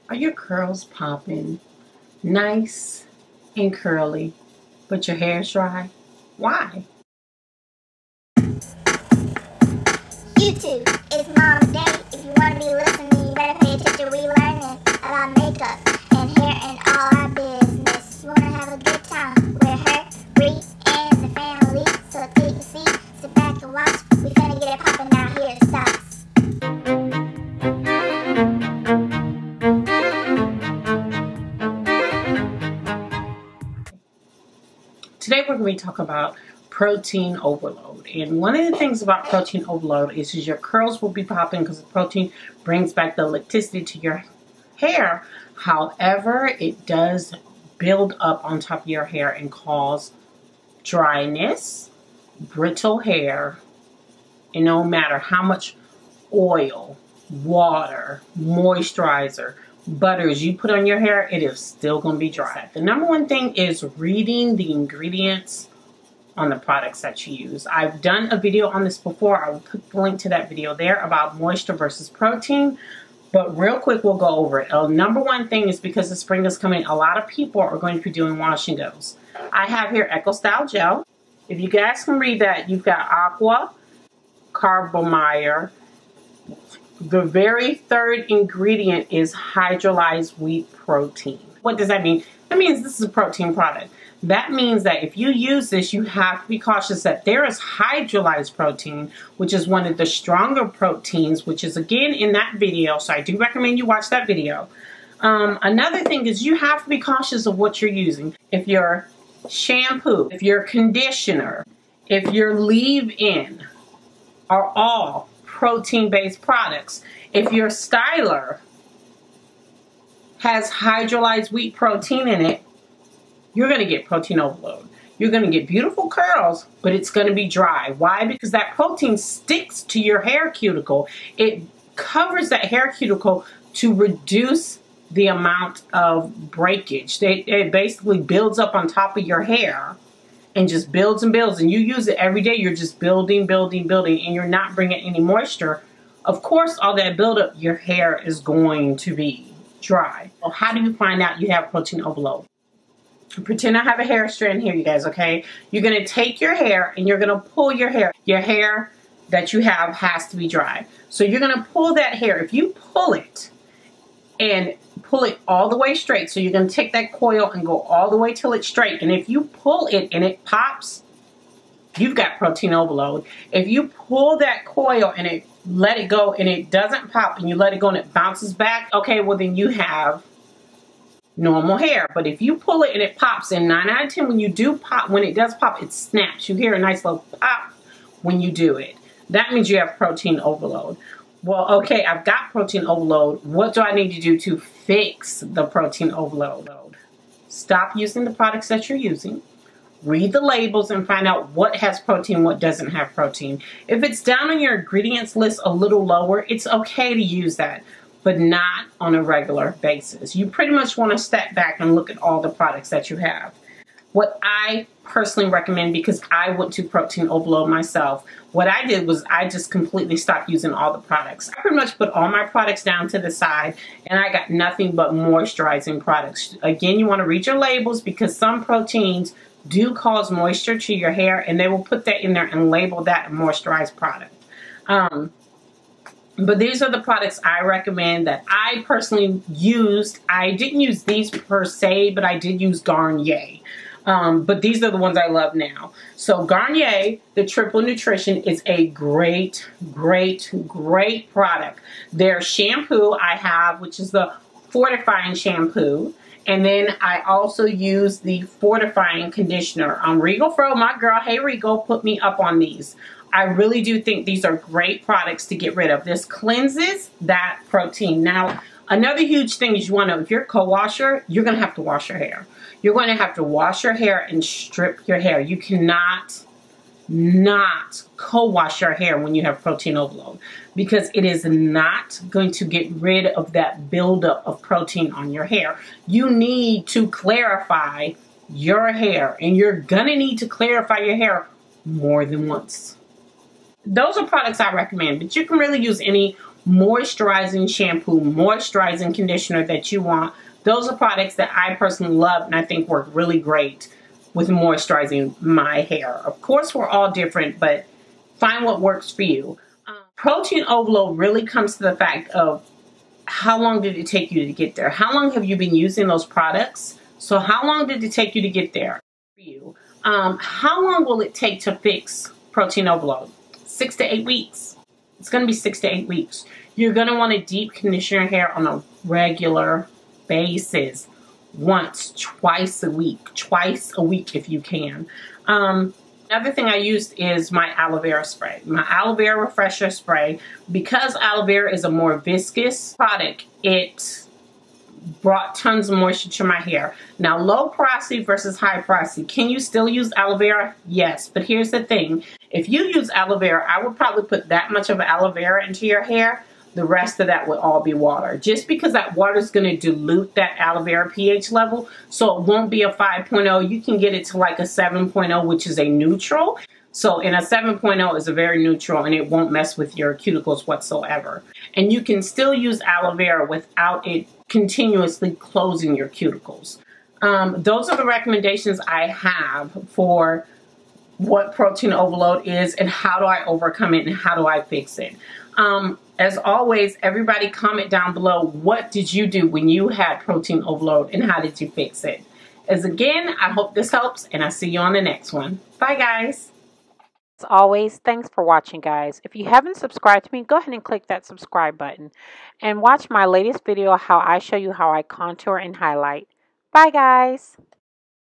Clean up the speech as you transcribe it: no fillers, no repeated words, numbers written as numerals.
Are your curls popping? Nice and curly, but your hair's dry? Why? YouTube is Mom's Day. If you want to be listening, you better pay attention. We learning about makeup and hair and all our business. You want to have a good time with her, Ree, and the family. So take a seat, sit back and watch. We finna get it popping out here. Stop. Today we're going to talk about protein overload. And one of the things about protein overload is your curls will be popping because the protein brings back the elasticity to your hair. However, it does build up on top of your hair and cause dryness, brittle hair, and no matter how much oil, water, moisturizer, butters you put on your hair, it is still going to be dry. The number one thing is reading the ingredients on the products that you use. I've done a video on this before. I will put the link to that video there about moisture versus protein. But real quick, we'll go over it. Number one thing is because the spring is coming, a lot of people are going to be doing wash and goes. I have here Eco Style Gel. If you guys can read that, you've got Aqua, Carbomire. The very third ingredient is hydrolyzed wheat protein. What does that mean? That means this is a protein product. That means that if you use this, you have to be cautious that there is hydrolyzed protein, which is one of the stronger proteins, which is again in that video. So I do recommend you watch that video. Another thing is you have to be cautious of what you're using. If your shampoo, if your conditioner, if your leave-in are all protein-based products. If your styler has hydrolyzed wheat protein in it, you're going to get protein overload. You're going to get beautiful curls, but it's going to be dry. Why? Because that protein sticks to your hair cuticle. It covers that hair cuticle to reduce the amount of breakage. It basically builds up on top of your hair and just builds and builds, and you use it every day. You're just building, building, building, and you're not bringing any moisture. Of course, all that buildup, your hair is going to be dry. Well, how do you find out you have protein overload? Pretend I have a hair strand here, you guys, okay? You're going to take your hair and you're going to pull your hair. Your hair that you have has to be dry. So you're going to pull that hair. If you pull it and pull it all the way straight. So you're going to take that coil and go all the way till it's straight. And if you pull it and it pops, you've got protein overload. If you pull that coil and it let it go and it doesn't pop and you let it go and it bounces back, okay, well then you have normal hair. But if you pull it and it pops, and 9 out of 10 when you do pop, when it does pop, it snaps. You hear a nice little pop when you do it. That means you have protein overload. Well, okay, I've got protein overload. What do I need to do to fix the protein overload? Stop using the products that you're using. Read the labels and find out what has protein, what doesn't have protein. If it's down on your ingredients list a little lower, it's okay to use that, but not on a regular basis. You pretty much want to step back and look at all the products that you have. What I personally recommend, because I went to protein overload myself, what I did was I just completely stopped using all the products. I pretty much put all my products down to the side and I got nothing but moisturizing products. Again, you want to read your labels because some proteins do cause moisture to your hair and they will put that in there and label that a moisturized product. But these are the products I recommend that I personally used. I didn't use these per se, but I did use Garnier. But these are the ones I love now. So Garnier, the Triple Nutrition, is a great, great, great product. Their shampoo I have, which is the fortifying shampoo. And then I also use the fortifying conditioner. Regal Fro, my girl, hey Regal, put me up on these. I really do think these are great products to get rid of. This cleanses that protein. Now, another huge thing is you want to, if you're a co-washer, you're going to have to wash your hair. You're going to have to wash your hair and strip your hair. You cannot not co-wash your hair when you have protein overload because it is not going to get rid of that buildup of protein on your hair. You need to clarify your hair, and you're going to need to clarify your hair more than once. Those are products I recommend, but you can really use any moisturizing shampoo, moisturizing conditioner that you want. Those are products that I personally love and I think work really great with moisturizing my hair. Of course, we're all different, but find what works for you. Protein overload really comes to the fact of how long did it take you to get there? How long have you been using those products? So how long did it take you to get there for you? How long will it take to fix protein overload? 6 to 8 weeks. It's going to be 6 to 8 weeks. You're going to want to deep condition your hair on a regular basis. Once, twice a week if you can. Another thing I used is my aloe vera spray, my aloe vera refresher spray. Because aloe vera is a more viscous product, it brought tons of moisture to my hair. Now, low porosity versus high porosity. Can you still use aloe vera? Yes, but here's the thing. If you use aloe vera, I would probably put that much of aloe vera into your hair. The rest of that would all be water. Just because that water is going to dilute that aloe vera pH level, so it won't be a 5.0. You can get it to like a 7.0, which is a neutral. So in a 7.0 is a very neutral and it won't mess with your cuticles whatsoever. And you can still use aloe vera without it continuously closing your cuticles. Those are the recommendations I have for what protein overload is and how do I overcome it and how do I fix it. As always, everybody comment down below, what did you do when you had protein overload and how did you fix it? As again, I hope this helps and I'll see you on the next one. Bye guys. As always, thanks for watching, guys. If you haven't subscribed to me, go ahead and click that subscribe button and watch my latest video how I show you how I contour and highlight. Bye guys.